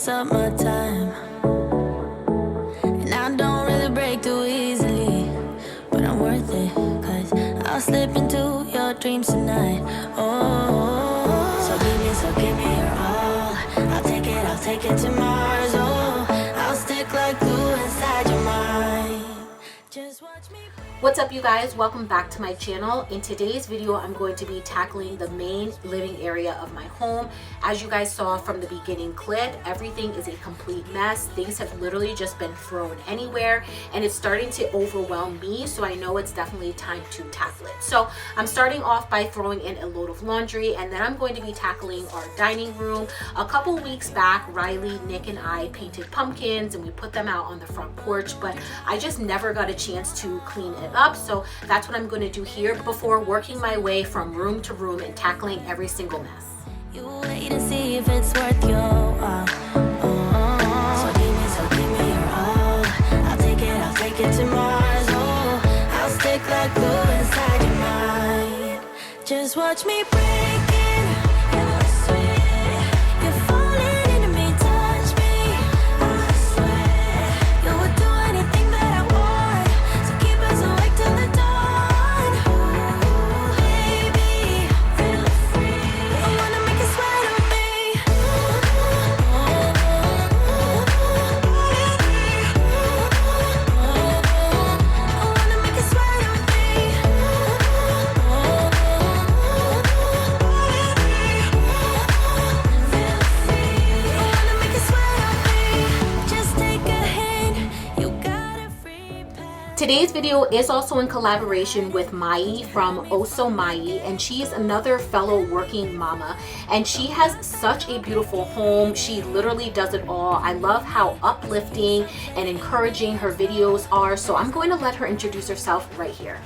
summertime, and I don't really break too easily, but I'm worth it, 'cause I'll slip into your dreams tonight. Oh, so give me your all. I'll take it to Mars. Oh, I'll stick like glue inside your mind. Just watch me. What's up, you guys? Welcome back to my channel. In today's video, I'm going to be tackling the main living area of my home. As you guys saw from the beginning clip, everything is a complete mess. Things have literally just been thrown anywhere, and it's starting to overwhelm me, so I know it's definitely time to tackle it. So I'm starting off by throwing in a load of laundry, and then I'm going to be tackling our dining room. A couple weeks back, Riley, Nick, and I painted pumpkins, and we put them out on the front porch, but I just never got a chance to clean it up, so that's what I'm going to do here before working my way from room to room and tackling every single mess. You wait and see if it's worth your while. So give me your all. I'll take it to Mars. Oh, I'll stick like glue inside your mind. Just watch me break it. I swear, you're falling into me, touch me. I swear, you would do anything that I want. So keep us awake till the dawn. Baby, feel free. I wanna make you sweat on me. I wanna make you sweat on me. Feel free. I wanna make you sweat on me. Just take a hint. You got a free pass. Today's video is also in collaboration with Mai from Also Mai, and she is another fellow working mama, and she has such a beautiful home. She literally does it all. I love how uplifting and encouraging her videos are, so I'm going to let her introduce herself right here.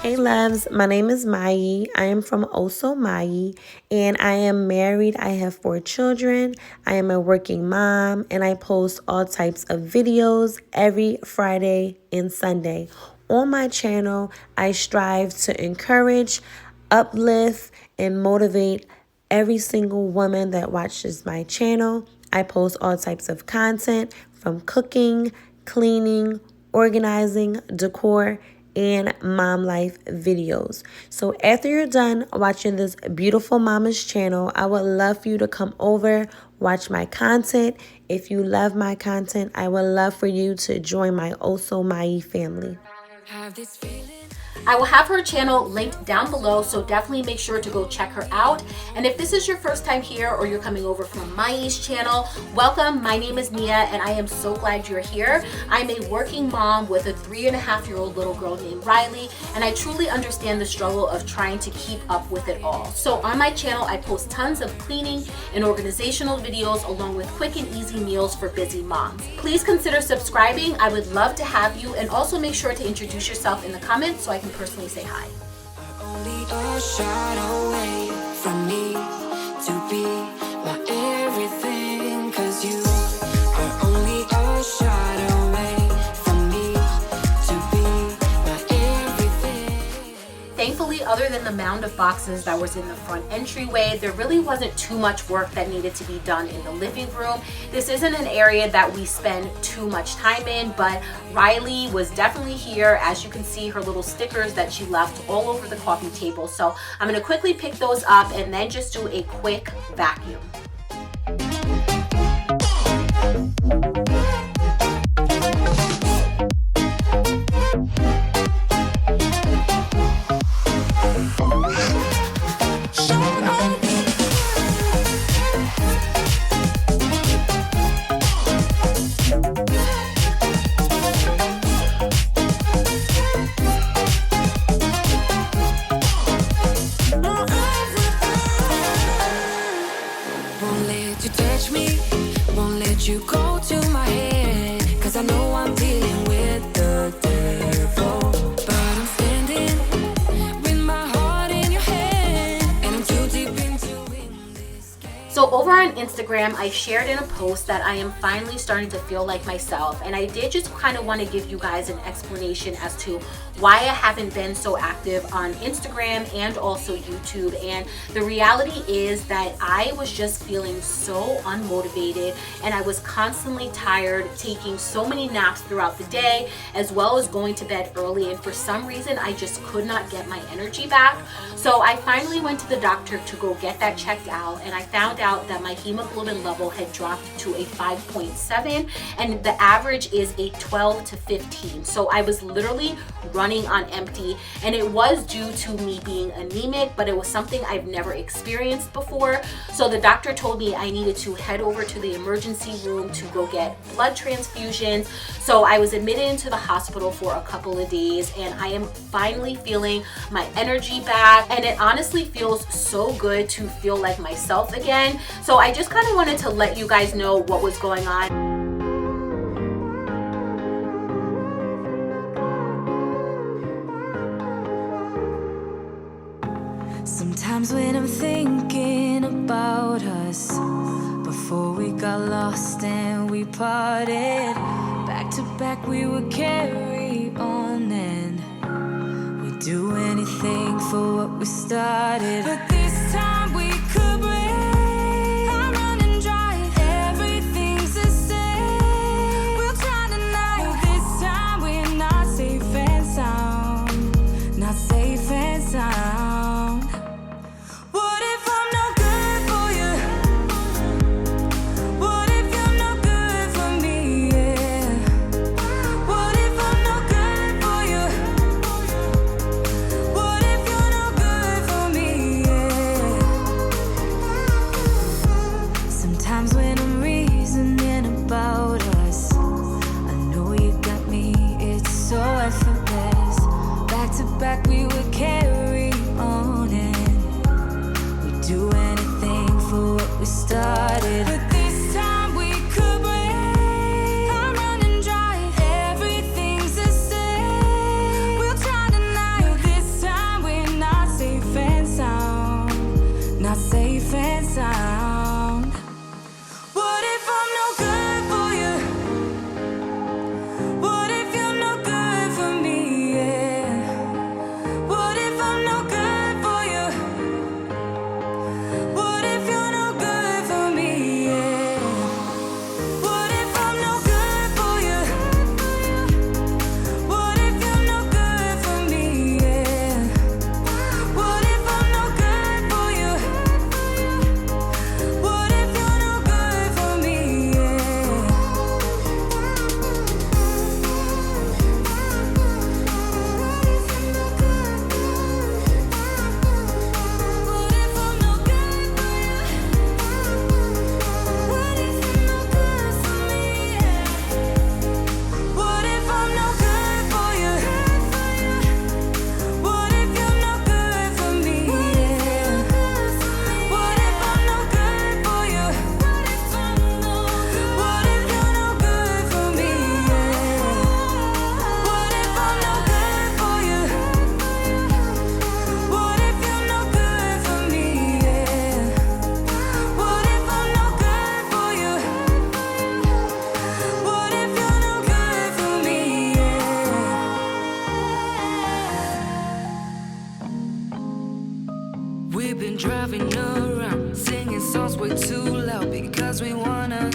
Hey loves, my name is Mai. I am from Also Mai, and I am married. I have 4 children. I am a working mom, and I post all types of videos every Friday and Sunday. On my channel, I strive to encourage, uplift, and motivate every single woman that watches my channel. I post all types of content from cooking, cleaning, organizing, decor, and mom life videos. So after you're done watching this beautiful mama's channel, I would love for you to come over, watch my content. If you love my content, I would love for you to join my Also Mai family. Have this feeling. I will have her channel linked down below, so definitely make sure to go check her out. And if this is your first time here or you're coming over from Mai's channel, welcome. My name is Nia, and I am so glad you're here. I'm a working mom with a 3.5-year-old little girl named Riley, and I truly understand the struggle of trying to keep up with it all. So on my channel, I post tons of cleaning and organizational videos along with quick and easy meals for busy moms. Please consider subscribing. I would love to have you, and also make sure to introduce yourself in the comments so I can personally say hi. Only a shot away from me to be my everything, 'cause you are only a shot away from me to be my everything. Thankfully, other than the mound of boxes that was in the front entryway, there really wasn't too much work that needed to be done in the living room. This isn't an area that we spend too much time in, but Riley was definitely here. As you can see, her little stickers that she left all over the coffee table. So I'm gonna quickly pick those up and then just do a quick vacuum. Won't let you touch me, won't let you go to my head, 'cause I know I'm dealing with the devil. But I'm standing with my heart in your hand, and I'm too deep into this game. So over on Instagram, I shared in a post that I am finally starting to feel like myself, and I did just kind of want to give you guys an explanation as to why I haven't been so active on Instagram and also YouTube. And the reality is that I was just feeling so unmotivated, and I was constantly tired, taking so many naps throughout the day, as well as going to bed early, and for some reason I just could not get my energy back. So I finally went to the doctor to go get that checked out, and I found out that my hemoglobin level had dropped to a 5.7, and the average is a 12 to 15. So I was literally running on empty, and it was due to me being anemic, but it was something I've never experienced before. So the doctor told me I needed to head over to the emergency room to go get blood transfusions. So I was admitted into the hospital for a couple of days, and I am finally feeling my energy back, and it honestly feels so good to feel like myself again. So I just kind of wanted to let you guys know what was going on. Sometimes when I'm thinking about us, before we got lost and we parted, back to back we would carry on and we'd do anything for what we started. But this time we could break, I'm running dry, everything's the same. We'll try tonight, this time we're not safe and sound, not safe and sound. Back we would carry on and we'd do anything for what we started. But this time we could break, I'm running dry, everything's the same. We'll try tonight, this time we're not safe and sound, not safe and sound. What if I'm no good for you? What if you're no good for me? Yeah. We've been driving around, singing songs way too loud because we wanna.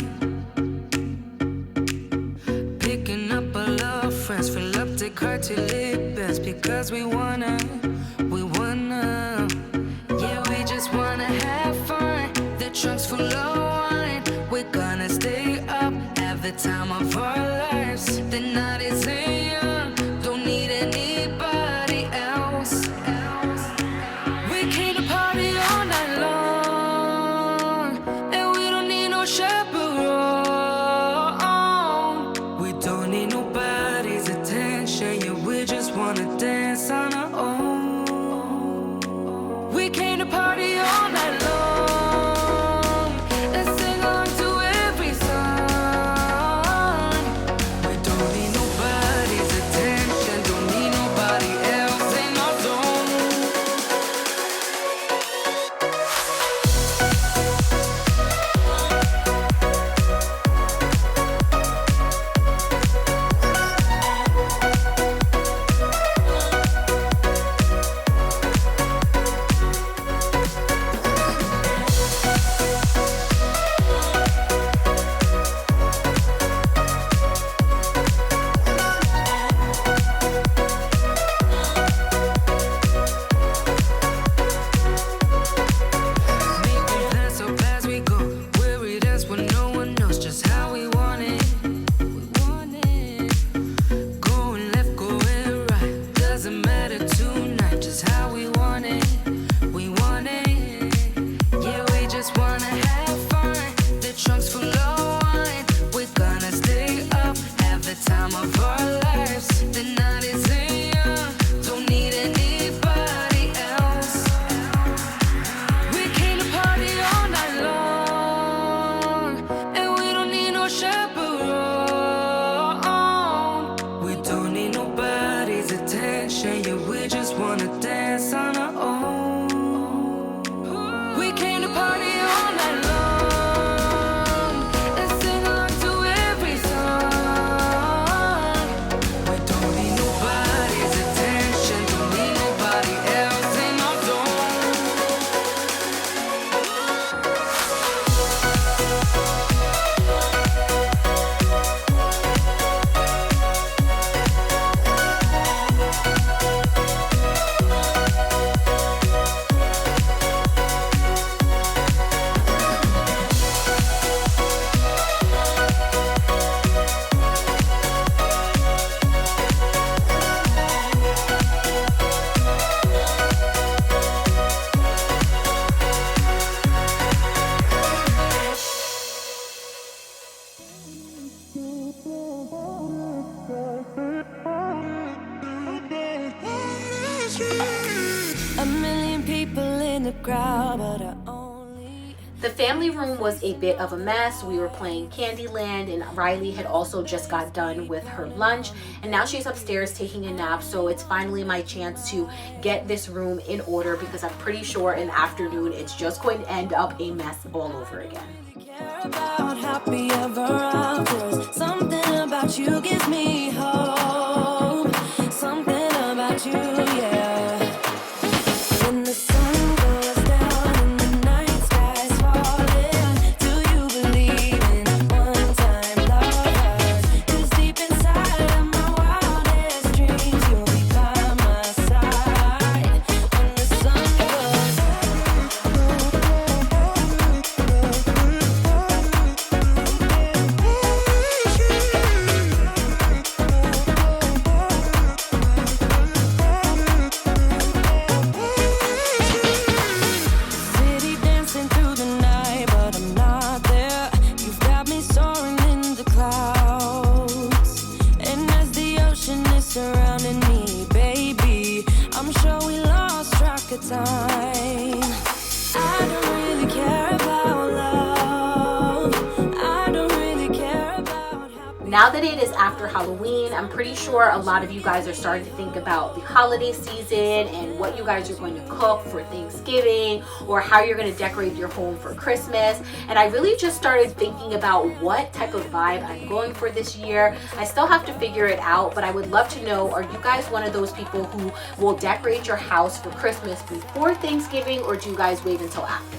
Picking up all our friends, fill up the car till it bends because we wanna. Yeah, we just wanna have fun. The trunk's full of wine. We're gonna stay up, have the time of our lives. The night is young, don't need anybody else. We came to party all night long, and we don't need no chaperone. We don't need nobody's attention, yeah, we just wanna dance on our own. We came to party all night long and sing along to every song. We don't need nobody's attention. the crowd, but I only. The family room was a bit of a mess. We were playing Candyland, and Riley had also just got done with her lunch, and now she's upstairs taking a nap. So it's finally my chance to get this room in order, because I'm pretty sure in the afternoon it's just going to end up a mess all over again. Care about happy ever afters. Something about you gives me hope. Something about you, yeah. When the sun goes down and the night sky's falling, do you believe in one-time lovers? 'Cause deep inside of my wildest dreams, you'll be by my side when the sun goes down. City dancing through the night, but I'm not there. You've got me soaring in the clouds, and as the ocean is surrounding me, baby, I'm sure we lost track of time. I don't really care about love. I don't really care about happiness. Now that it is after Halloween, I'm pretty sure a lot of you guys are starting to think about the holiday season and what you guys are going to cook for Thanksgiving, or how you're going to decorate your home for Christmas. And I really just started thinking about what type of vibe I'm going for this year. I still have to figure it out, but I would love to know, are you guys one of those people who will decorate your house for Christmas before Thanksgiving, or do you guys wait until after?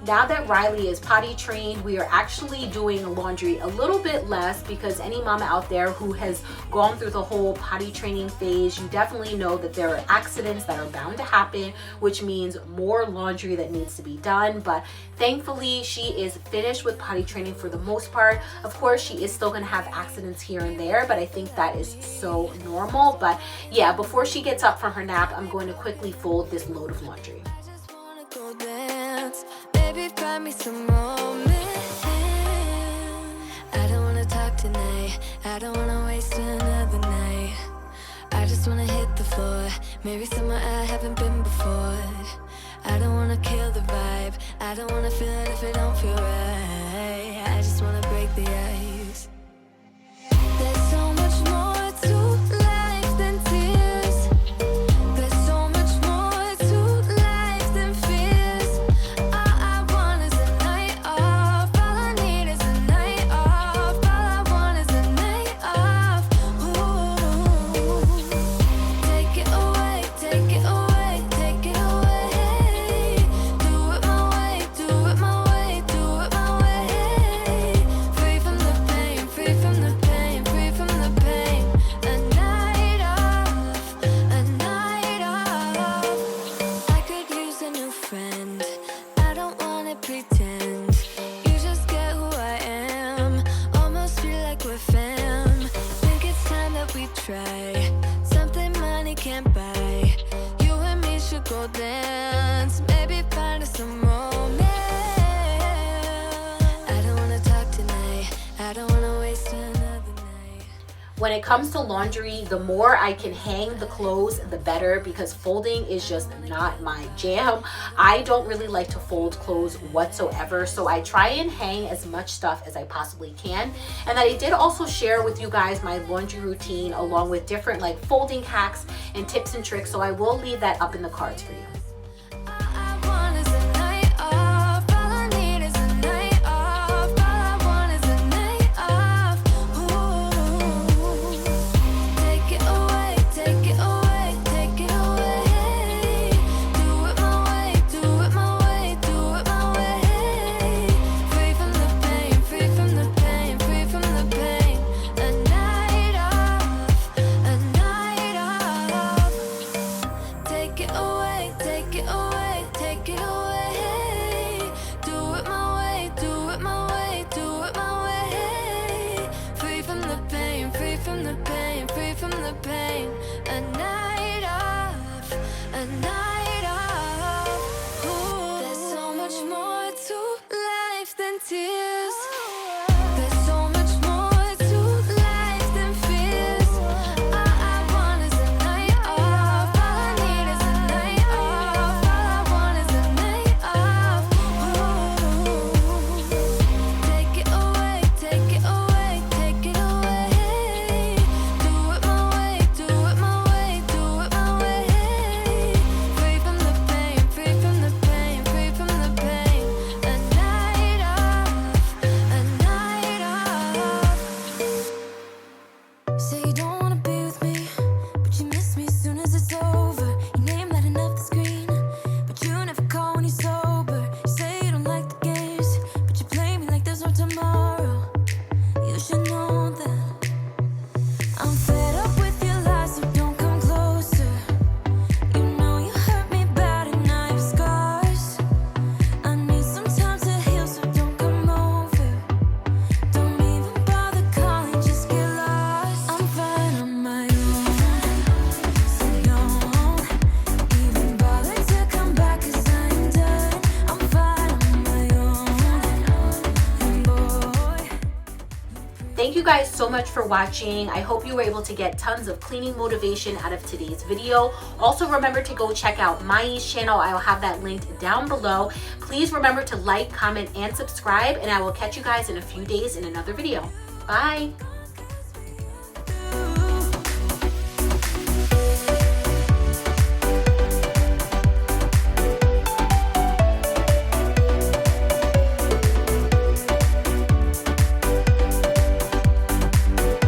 Now that Riley is potty trained, we are actually doing laundry a little bit less, because any mama out there who has gone through the whole potty training phase, you definitely know that there are accidents that are bound to happen, which means more laundry that needs to be done. But thankfully, she is finished with potty training for the most part. Of course, she is still going to have accidents here and there, but I think that is so normal. But yeah, before she gets up from her nap, I'm going to quickly fold this load of laundry. Just wanna go dance, baby, find me some romance. I don't wanna talk tonight, I don't wanna waste another night. I just wanna hit the floor, maybe somewhere I haven't been before. I don't wanna kill the vibe, I don't wanna feel it if it don't feel right. I just wanna break the ice. There's so much more to life than tears. There's so much more to life than fears. All I want is a night off. All I need is a night off. All I want is a night off. Ooh. Take it away, take it away, take it away. Do it my way, do it my way, do it my way. Free from the pain, free from the pain, free from the pain. A night off, a night off. I could use a new friend. I don't wanna pretend. You just get who I am. Almost feel like we're fam. Think it's time that we try something money can't buy. You and me should go dance. Maybe find us some romance. I don't wanna talk tonight. I don't wanna waste another night. When it comes to laundry, the more I can hang the clothes, the better, because folding is just not my jam. I don't really like to fold clothes whatsoever, so I try and hang as much stuff as I possibly can. And then I did also share with you guys my laundry routine, along with different like folding hacks and tips and tricks, so I will leave that up in the cards for you. All I want is a night off. All I need is a night off. All I want is a night off. Ooh. Take it away, take it away, take it away. Do it my way, do it my way, do it my way. Free from the pain, free from the pain, free from the pain. A night off, a night away, take it away, take it away. Do it my way, do it my way, do it my way. Free from the pain, free from the pain, free from the pain. A night off, a night off. Ooh. There's so much more to life than tears. There's so much more to life than fears. All I want is a night off. All I need is a night off. All I want is a night off. Ooh. Take it away, take it away, take it away. Do it my way, do it my way, do it my way. Free from the pain, free from the pain, free from the pain. A night off, a night off. Say you don't wanna be with me, but you miss me as soon as it's over. Your name lighting up the screen, but you never call when you're sober. You say you don't like the games, but you play me like there's no tomorrow. You should know that I'm fed up with your lies, so don't come closer. You know you hurt me bad and I have scars. I need some time to heal, so don't come over. Don't even bother calling, just get lost. I'm fine on my own, so don't even bother to come back, 'cause I'm done. I'm fine on my own, and boy. Thank you guys so much for watching. I hope you were able to get tons of cleaning motivation out of today's video. Also remember to go check out Mai's channel. I will have that linked down below. Please remember to like, comment, and subscribe, and I will catch you guys in a few days in another video. Bye.